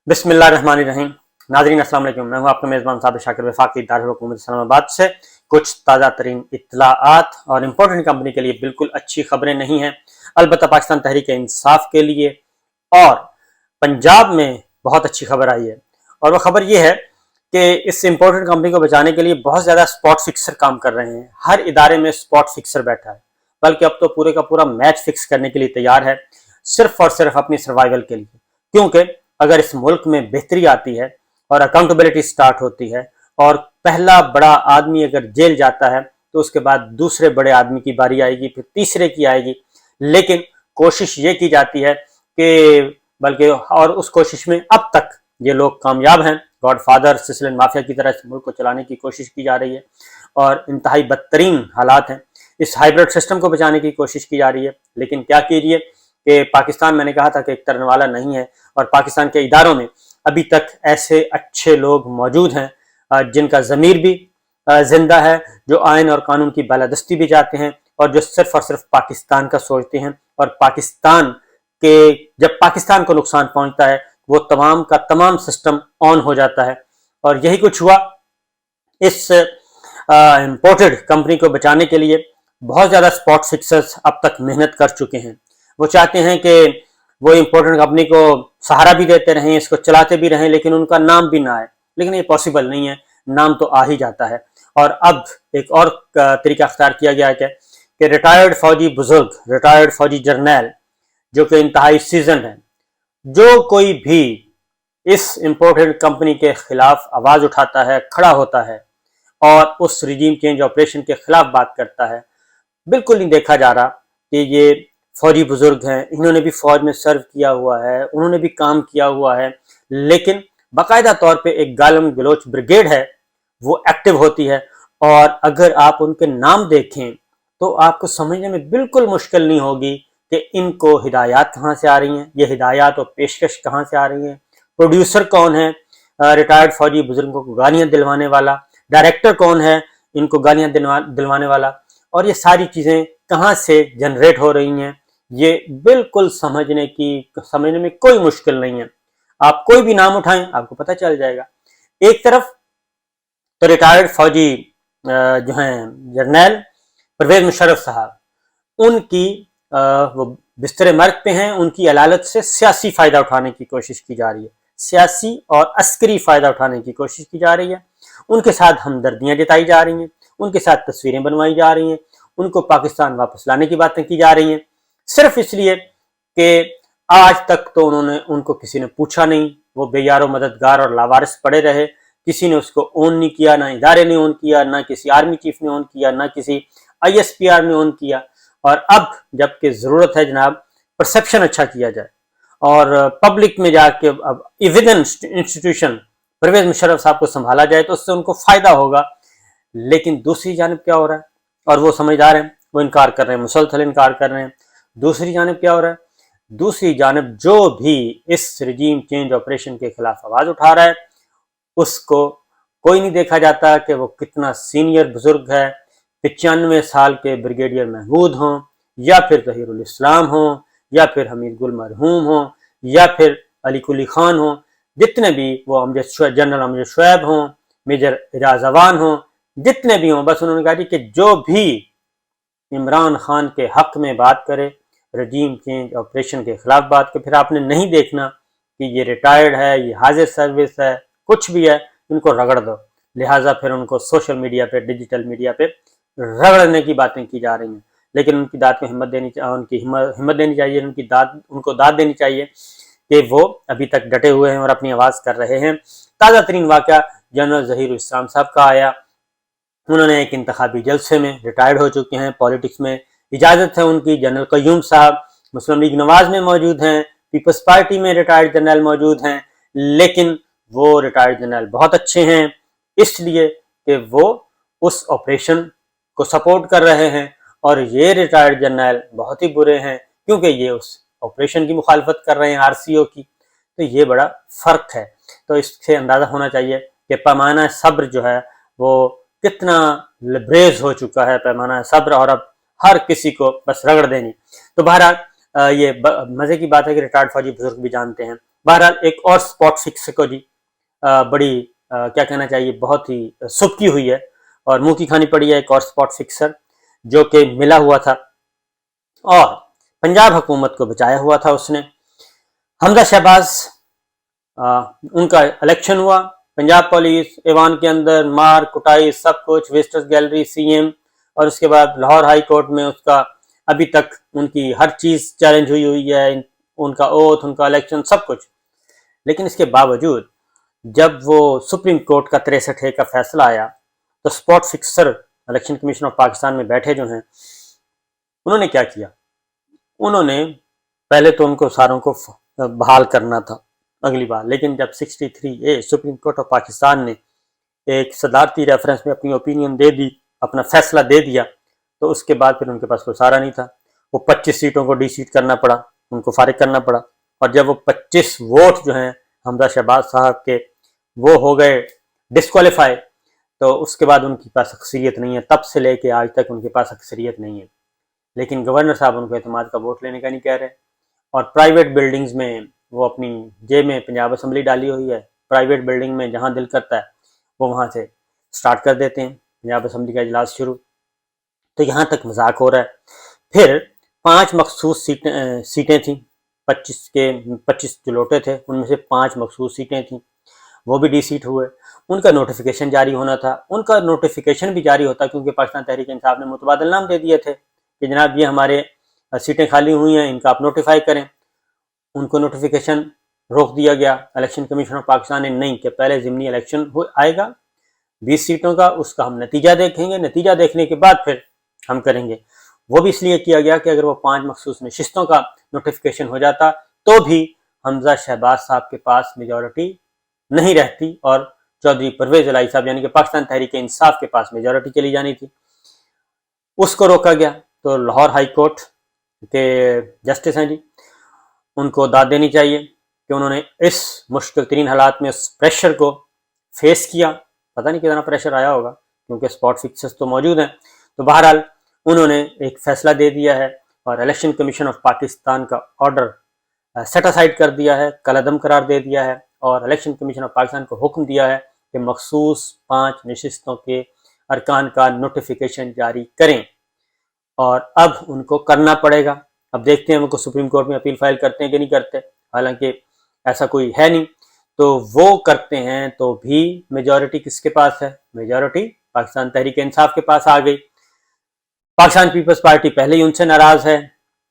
बिस्मिल्लाहिर्रहमानिर्रहीम। नाज़रीन अस्सलाम वालेकुम। मैं हूं आपका मेज़बान साबिर शाकिर वफाकी दारुल हुकूमत इस्लामाबाद से। कुछ ताज़ा तरीन इत्तलाआत और इम्पोर्टेंट कंपनी के लिए बिल्कुल अच्छी खबरें नहीं हैं, अलबत्ता पाकिस्तान तहरीक इंसाफ के लिए और पंजाब में बहुत अच्छी खबर आई है। और वह खबर यह है कि इस इम्पोर्टेंट कंपनी को बचाने के लिए बहुत ज़्यादा स्पॉट फिक्सर काम कर रहे हैं। हर इदारे में स्पॉट फिक्सर बैठा है, बल्कि अब तो पूरे का पूरा मैच फिक्स करने के लिए तैयार है, सिर्फ और सिर्फ अपनी सर्वाइवल के लिए। क्योंकि अगर इस मुल्क में बेहतरी आती है और अकाउंटेबिलिटी स्टार्ट होती है और पहला बड़ा आदमी अगर जेल जाता है तो उसके बाद दूसरे बड़े आदमी की बारी आएगी, फिर तीसरे की आएगी। लेकिन कोशिश ये की जाती है कि बल्कि और उस कोशिश में अब तक ये लोग कामयाब हैं। गॉडफादर सिसिलियन माफिया की तरह इस मुल्क को चलाने की कोशिश की जा रही है और इंतहाई बदतरीन हालात हैं। इस हाइब्रिड सिस्टम को बचाने की कोशिश की जा रही है, लेकिन क्या कीजिए कि पाकिस्तान, मैंने कहा था कि एक तरन वाला नहीं है और पाकिस्तान के इदारों में अभी तक ऐसे अच्छे लोग मौजूद हैं जिनका ज़मीर भी जिंदा है, जो आइन और कानून की बालादस्ती भी चाहते हैं और जो सिर्फ और सिर्फ पाकिस्तान का सोचते हैं। और पाकिस्तान के जब पाकिस्तान को नुकसान पहुंचता है वो तमाम का तमाम सिस्टम ऑन हो जाता है। और यही कुछ हुआ। इस इम्पोर्टेड कंपनी को बचाने के लिए बहुत ज़्यादा स्पॉट फिक्सर्स अब तक मेहनत कर चुके हैं। वो चाहते हैं कि वो इम्पोर्टेंट कंपनी को सहारा भी देते रहें, इसको चलाते भी रहें, लेकिन उनका नाम भी ना आए। लेकिन ये पॉसिबल नहीं है, नाम तो आ ही जाता है। और अब एक और तरीका अख्तियार किया गया है कि रिटायर्ड फौजी बुजुर्ग, रिटायर्ड फौजी जर्नैल जो कि इंतहाई सीजन है, जो कोई भी इस इम्पोर्टेड कंपनी के खिलाफ आवाज़ उठाता है, खड़ा होता है और उस रिजीम चेंज ऑपरेशन के खिलाफ बात करता है, बिल्कुल नहीं देखा जा रहा कि ये फौजी बुजुर्ग हैं, इन्होंने भी फौज में सर्व किया हुआ है, उन्होंने भी काम किया हुआ है। लेकिन बाकायदा तौर पे एक गालम गलोच ब्रिगेड है, वो एक्टिव होती है। और अगर आप उनके नाम देखें तो आपको समझने में बिल्कुल मुश्किल नहीं होगी कि इनको हिदायत कहाँ से आ रही हैं, ये हिदायत और पेशकश कहाँ से आ रही हैं, प्रोड्यूसर कौन है रिटायर्ड फौजी बुजुर्गों को गालियाँ दिलवाने वाला, डायरेक्टर कौन है इनको गालियाँ दिलवाने वाला, और ये सारी चीज़ें कहाँ से जनरेट हो रही हैं, ये बिल्कुल समझने में कोई मुश्किल नहीं है। आप कोई भी नाम उठाएं आपको पता चल जाएगा। एक तरफ तो रिटायर्ड फौजी जो हैं जर्नैल परवेज मुशर्रफ साहब, उनकी वो बिस्तरे मर्ग पे हैं, उनकी अदालत से सियासी फायदा उठाने की कोशिश की जा रही है, सियासी और अस्करी फायदा उठाने की कोशिश की जा रही है। उनके साथ हमदर्दियां जताई जा रही हैं, उनके साथ तस्वीरें बनवाई जा रही हैं, उनको पाकिस्तान वापस लाने की बातें की जा रही हैं, सिर्फ इसलिए कि आज तक तो उनको किसी ने पूछा नहीं, वो बेयारो मददगार और लावारिस पड़े रहे, किसी ने उसको ओन नहीं किया, ना इदारे ने ओन किया, ना किसी आर्मी चीफ ने ओन किया, ना किसी ISPR ने ओन किया। और अब जबकि ज़रूरत है जनाब परसेप्शन अच्छा किया जाए और पब्लिक में जाके अब within institution Pervez Musharraf साहब को संभाला जाए तो उससे उनको फ़ायदा होगा। लेकिन दूसरी जानिब क्या हो रहा है, और वो समझदार हैं, वो इनकार कर रहे हैं, मुसलसल इनकार कर रहे हैं। दूसरी जानिब क्या हो रहा है, दूसरी जानिब जो भी इस रिजीम चेंज ऑपरेशन के खिलाफ आवाज़ उठा रहा है उसको कोई नहीं देखा जाता कि वो कितना सीनियर बुजुर्ग है। 95 साल के ब्रिगेडियर महमूद हों, या फिर ज़हीरुल इस्लाम हों, या फिर हमीद गुल मरहूम हों, या फिर अली कुली खान हों, जितने भी वो जनरल अमजद शुएब हों, मेजर एजाज अवान हों, जितने भी हों, बस उन्होंने कहा कि जो भी इमरान खान के हक में बात करे, रजीम चेंज ऑपरेशन के खिलाफ बात करे, फिर आपने नहीं देखना कि ये रिटायर्ड है, ये हाजिर सर्विस है, कुछ भी है, इनको रगड़ दो। लिहाजा फिर उनको सोशल मीडिया पे, डिजिटल मीडिया पे रगड़ने की बातें की जा रही हैं। लेकिन उनकी दाद को हिम्मत देनी चाहिए, उनको दाद देनी चाहिए कि वो अभी तक डटे हुए हैं और अपनी आवाज़ कर रहे हैं। ताज़ा तरीन वाक़या जनरल ज़हीरुल इस्लाम साहब का आया। उन्होंने एक इंतखाबी जलसे में, रिटायर्ड हो चुके हैं, पॉलिटिक्स में इजाज़त है उनकी। जनरल कयूम साहब मुस्लिम लीग नवाज में मौजूद हैं, पीपल्स पार्टी में रिटायर्ड जनरल मौजूद हैं, लेकिन वो रिटायर्ड जनरल बहुत अच्छे हैं इसलिए कि वो उस ऑपरेशन को सपोर्ट कर रहे हैं, और ये रिटायर्ड जनरल बहुत ही बुरे हैं क्योंकि ये उस ऑपरेशन की मुखालफत कर रहे हैं, RCO की। तो ये बड़ा फ़र्क है। तो इससे अंदाज़ा होना चाहिए कि पैमाना सब्र जो है वो कितना लबरेज हो चुका है, पैमाना सब्र, और अब हर किसी को बस रगड़ देनी। तो बहरहाल ये मज़े की बात है कि रिटायर्ड फौजी बुजुर्ग भी जानते हैं बहरहाल एक और स्पॉट फिक्स को जी बड़ी क्या कहना चाहिए, बहुत ही सुबकी हुई है और मुंह की खानी पड़ी है। एक और स्पॉट फिक्सर जो कि मिला हुआ था और पंजाब हुकूमत को बचाया हुआ था उसने। हमजा शहबाज, उनका इलेक्शन हुआ, पंजाब पुलिस ऐवान के अंदर मार कुटाई सब कुछ, विजिटर्स गैलरी, सीएम, और उसके बाद लाहौर हाई कोर्ट में उसका अभी तक उनकी हर चीज चैलेंज हुई है, उनका ओथ, उनका इलेक्शन, सब कुछ। लेकिन इसके बावजूद जब वो सुप्रीम कोर्ट का 63A का फैसला आया तो spot fixer election commission of Pakistan में बैठे जो हैं, उन्होंने क्या किया, उन्होंने पहले तो उनको सारों को बहाल करना था अगली बार, लेकिन जब 63A supreme court of Pakistan ने एक सदारती रेफरेंस में अपनी ओपिनियन दे दी, अपना फैसला दे दिया, तो उसके बाद फिर उनके पास कोई सहारा नहीं था। वो 25 सीटों को डी-सीट करना पड़ा, उनको फारिग करना पड़ा, और जब वो 25 वोट जो हैं हमजा शहबाज साहब के वो हो गए डिस्क्वालीफाई, तो उसके बाद उनके पास अक्सरियत नहीं है, तब से लेके आज तक उनके पास अक्सरियत नहीं है। लेकिन गवर्नर साहब उनको एतमाद का वोट लेने का नहीं कह रहे, और प्राइवेट बिल्डिंग्स में वो अपनी जेब में पंजाब असम्बली डाली हुई है, प्राइवेट बिल्डिंग में जहाँ दिल करता है वो वहाँ से स्टार्ट कर देते हैं पंजाब असम्बली का इजलास शुरू। तो यहाँ तक मजाक हो रहा है। फिर 5 मखसूस सीटें थी, 25 जो लोटे थे उनमें से 5 मखसूस सीटें थी, वो भी डी-सीट हुए। उनका नोटिफिकेशन जारी होना था, उनका नोटिफिकेशन भी जारी होता क्योंकि पाकिस्तान तहरीक इंसाफ ने मुतबादल नाम दे दिए थे कि जनाब ये हमारे सीटें खाली हुई हैं, इनका आप नोटिफाई करें। उनको नोटिफिकेशन रोक दिया गया। इलेक्शन कमीशन ऑफ पाकिस्तान ने नहीं कि पहले ज़िमनी इलेक्शन आएगा 20 सीटों का, उसका हम नतीजा देखेंगे, नतीजा देखने के बाद फिर हम करेंगे। वो भी इसलिए किया गया कि अगर वो 5 मखसूस नशिस्तों का नोटिफिकेशन हो जाता तो भी हमजा शहबाज साहब के पास मेजॉरिटी नहीं रहती और चौधरी परवेज इलाही साहब यानी कि पाकिस्तान तहरीक इंसाफ के पास मेजॉरिटी चली जानी थी। उसको रोका गया। तो लाहौर हाई कोर्ट के जस्टिस हैं जी, उनको दाद देनी चाहिए कि उन्होंने इस मुश्किल तरीन हालात में उस प्रेशर को फेस किया। पता नहीं कितना प्रेशर आया होगा क्योंकि स्पॉट फिक्सर्स तो मौजूद हैं। तो बहरहाल उन्होंने एक फैसला दे दिया है और इलेक्शन कमीशन ऑफ पाकिस्तान का ऑर्डर सेट असाइड कर दिया है, कलअदम करार दे दिया है, और इलेक्शन कमीशन ऑफ पाकिस्तान को हुक्म दिया है कि मखसूस 5 नशिस्तों के अरकान का नोटिफिकेशन जारी करें, और अब उनको करना पड़ेगा। अब देखते हैं उनको सुप्रीम कोर्ट में अपील फाइल करते हैं कि नहीं करते, हालांकि ऐसा कोई है नहीं। तो वो करते हैं तो भी मेजॉरिटी किसके पास है, मेजॉरिटी पाकिस्तान तहरीक इंसाफ के पास आ गई। पाकिस्तान पीपल्स पार्टी पहले ही उनसे नाराज है,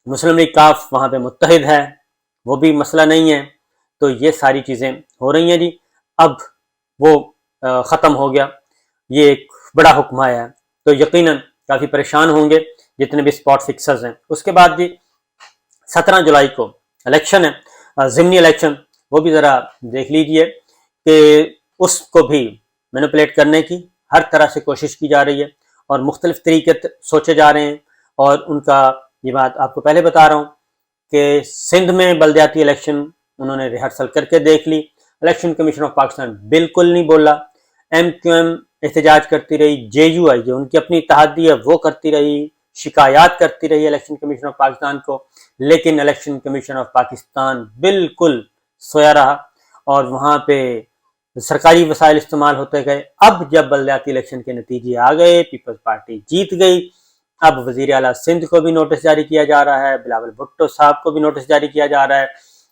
मुस्लिम लीग काफ वहां पे मुत्तहिद है, वो भी मसला नहीं है। तो ये सारी चीजें हो रही हैं जी। अब वो खत्म हो गया, ये एक बड़ा हुक्म आया है, तो यकीनन काफी परेशान होंगे जितने भी स्पॉट फिक्सर्स हैं। उसके बाद जी 17 जुलाई को इलेक्शन है, ज़िमनी इलेक्शन, वो भी ज़रा देख लीजिए कि उसको भी मैनिपुलेट करने की हर तरह से कोशिश की जा रही है और मुख्तलिफ तरीके सोचे जा रहे हैं। और उनका ये बात आपको पहले बता रहा हूँ कि सिंध में बल्दियाती इलेक्शन उन्होंने रिहर्सल करके देख ली, इलेक्शन कमीशन ऑफ पाकिस्तान बिल्कुल नहीं बोला, MQM एहतजाज करती रही, JUI जो उनकी अपनी इत्तेहादी है वो करती रही, शिकायत करती रही इलेक्शन कमीशन ऑफ पाकिस्तान को, लेकिन इलेक्शन कमीशन ऑफ पाकिस्तान बिल्कुल सोया रहा और वहाँ पे सरकारी वसाइल इस्तेमाल होते गए। अब जब बल्दियाती इलेक्शन के नतीजे आ गए, पीपल्स पार्टी जीत गई, अब वजीर आला सिंध को भी नोटिस जारी किया जा रहा है, बिलावल भुट्टो साहब को भी नोटिस जारी किया जा रहा है,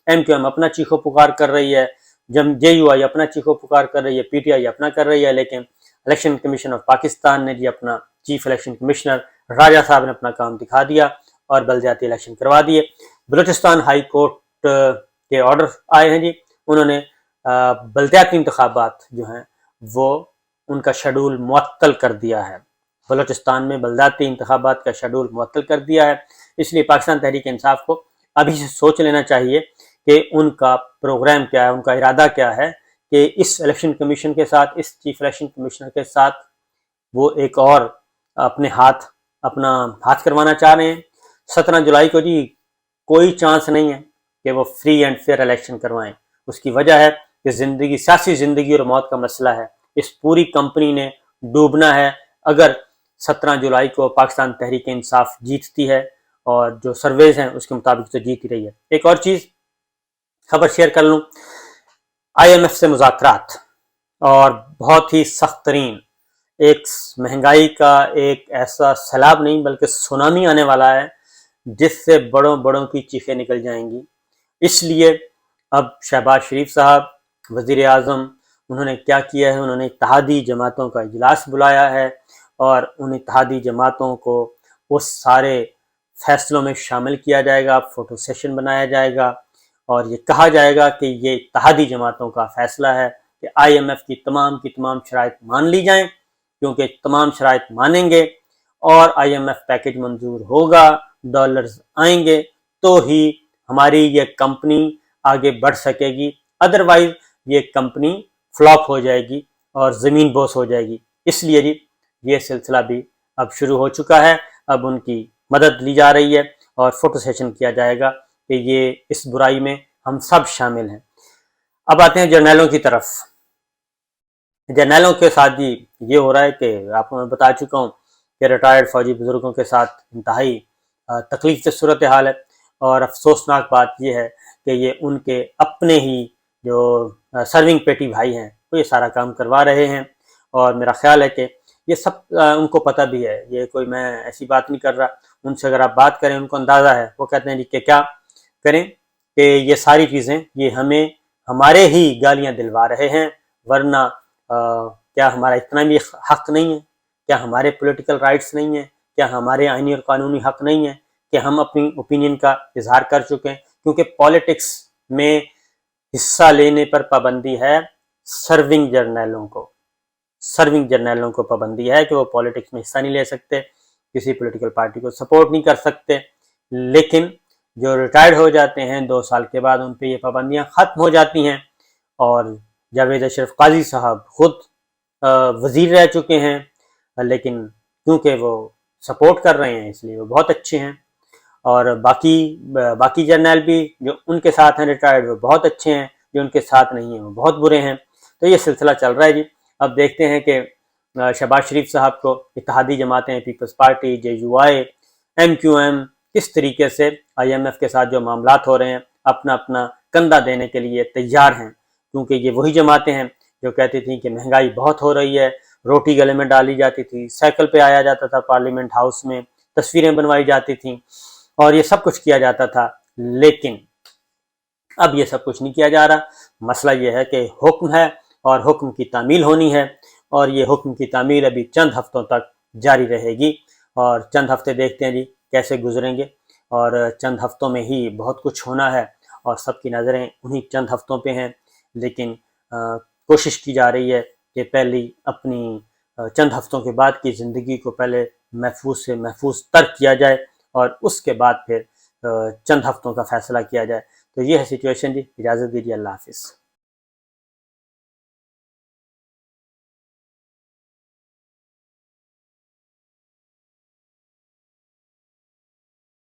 MQM अपना चीखो पुकार कर रही है, जब JUI अपना चीखो पुकार कर रही है, PTI अपना कर रही है, लेकिन इलेक्शन कमीशन ऑफ पाकिस्तान ने जी अपना चीफ इलेक्शन कमिश्नर राजा साहब ने अपना काम दिखा दिया और बल्दियाती इलेक्शन करवा दिए। बलूचिस्तान हाई कोर्ट के ऑर्डर आए हैं जी, उन्होंने बल्दियाती इंतखाबात जो हैं वो उनका शेड्यूल मुअत्तल कर दिया है। बलूचिस्तान में बल्दियाती इंतखाबात का शेड्यूल मुअत्तल कर दिया है। इसलिए पाकिस्तान तहरीक इंसाफ को अभी से सोच लेना चाहिए कि उनका प्रोग्राम क्या है, उनका इरादा क्या है कि इस इलेक्शन कमीशन के साथ, इस चीफ इलेक्शन कमिश्नर के साथ वो एक और अपना हाथ करवाना चाह रहे हैं। 17 जुलाई को जी कोई चांस नहीं है कि वो फ्री एंड फेयर इलेक्शन करवाएं। उसकी वजह है कि जिंदगी, सियासी जिंदगी और मौत का मसला है। इस पूरी कंपनी ने डूबना है अगर 17 जुलाई को पाकिस्तान तहरीक इंसाफ जीतती है, और जो सर्वेज हैं उसके मुताबिक तो जीत ही रही है। एक और चीज़ खबर शेयर कर लूं, IMF से मुज़ाकरात और बहुत ही सख्त तरीन एक महंगाई का एक ऐसा सैलाब नहीं बल्कि सुनामी आने वाला है जिससे बड़ों बड़ों की चीखें निकल जाएंगी। इसलिए अब शहबाज शरीफ साहब वज़ीर आज़म, उन्होंने क्या किया है, उन्होंने इत्तेहादी जमातों का इजलास बुलाया है और उन इत्तेहादी जमातों को उस सारे फैसलों में शामिल किया जाएगा, फ़ोटो सेशन बनाया जाएगा और ये कहा जाएगा कि ये इत्तेहादी जमातों का फैसला है कि IMF की तमाम शराइत मान ली जाएं, क्योंकि तमाम शराइत मानेंगे और IMF पैकेज मंजूर होगा, डॉलर्स आएंगे तो ही हमारी ये कंपनी आगे बढ़ सकेगी, अदरवाइज ये कंपनी फ्लॉप हो जाएगी और ज़मीन बोस हो जाएगी। इसलिए जी ये सिलसिला भी अब शुरू हो चुका है। अब उनकी मदद ली जा रही है और फोटो सेशन किया जाएगा कि ये इस बुराई में हम सब शामिल हैं। अब आते हैं जर्नैलों की तरफ। जर्नैलों के साथ जी ये हो रहा है कि आपको मैं बता चुका हूँ कि रिटायर्ड फौजी बुजुर्गों के साथ इंतहाई तकलीफ से सूरत हाल है और अफसोसनाक बात यह है कि ये उनके अपने ही जो सर्विंग पेटी भाई हैं वो ये सारा काम करवा रहे हैं और मेरा ख्याल है कि ये सब उनको पता भी है। ये कोई मैं ऐसी बात नहीं कर रहा, उनसे अगर आप बात करें उनको अंदाज़ा है, वो कहते हैं जी कि क्या करें कि ये सारी चीज़ें ये हमें हमारे ही गालियाँ दिलवा रहे हैं, वरना क्या हमारा इतना भी हक नहीं है, क्या हमारे पॉलिटिकल राइट्स नहीं है, क्या हमारे आईनी और कानूनी हक नहीं है कि हम अपनी ओपिनियन का इजहार कर चुके हैं। क्योंकि पॉलिटिक्स में हिस्सा लेने पर पाबंदी है, सर्विंग जर्नैलों को पाबंदी है कि वो पॉलिटिक्स में हिस्सा नहीं ले सकते, किसी पॉलिटिकल पार्टी को सपोर्ट नहीं कर सकते। लेकिन जो रिटायर्ड हो जाते हैं 2 साल के बाद उन पर ये पाबंदियां ख़त्म हो जाती हैं और जावेद अशरफ काजी साहब खुद वज़ीर रह चुके हैं, लेकिन क्योंकि वो सपोर्ट कर रहे हैं इसलिए वो बहुत अच्छे हैं और बाकी जर्नैल भी जो उनके साथ हैं रिटायर्ड वो बहुत अच्छे हैं, जो उनके साथ नहीं हैं वो बहुत बुरे हैं। तो ये सिलसिला चल रहा है जी। अब देखते हैं कि शहबाज शरीफ साहब को इत्तेहादी जमातें, पीपल्स पार्टी, JUI, MQM किस तरीके से IMF के साथ जो मामलात हो रहे हैं अपना अपना कंधा देने के लिए तैयार हैं, क्योंकि ये वही जमातें हैं जो कहती थी कि महंगाई बहुत हो रही है, रोटी गले में डाली जाती थी, साइकिल पे आया जाता था पार्लियामेंट हाउस में, तस्वीरें बनवाई जाती थी और ये सब कुछ किया जाता था। लेकिन अब ये सब कुछ नहीं किया जा रहा। मसला ये है कि हुक्म है और हुक्म की तामील होनी है और ये हुक्म की तामील अभी चंद हफ्तों तक जारी रहेगी और चंद हफ्ते देखते हैं जी कैसे गुजरेंगे और चंद हफ्तों में ही बहुत कुछ होना है और सबकी नज़रें उन्हीं चंद हफ्तों पे हैं। लेकिन कोशिश की जा रही है कि पहले अपनी चंद हफ्तों के बाद की ज़िंदगी को पहले महफूज से महफूज तर किया जाए और उसके बाद फिर चंद हफ्तों का फैसला किया जाए। तो ये है सिचुएशन जी। इजाज़त दीजिए, अल्लाह हाफिज़।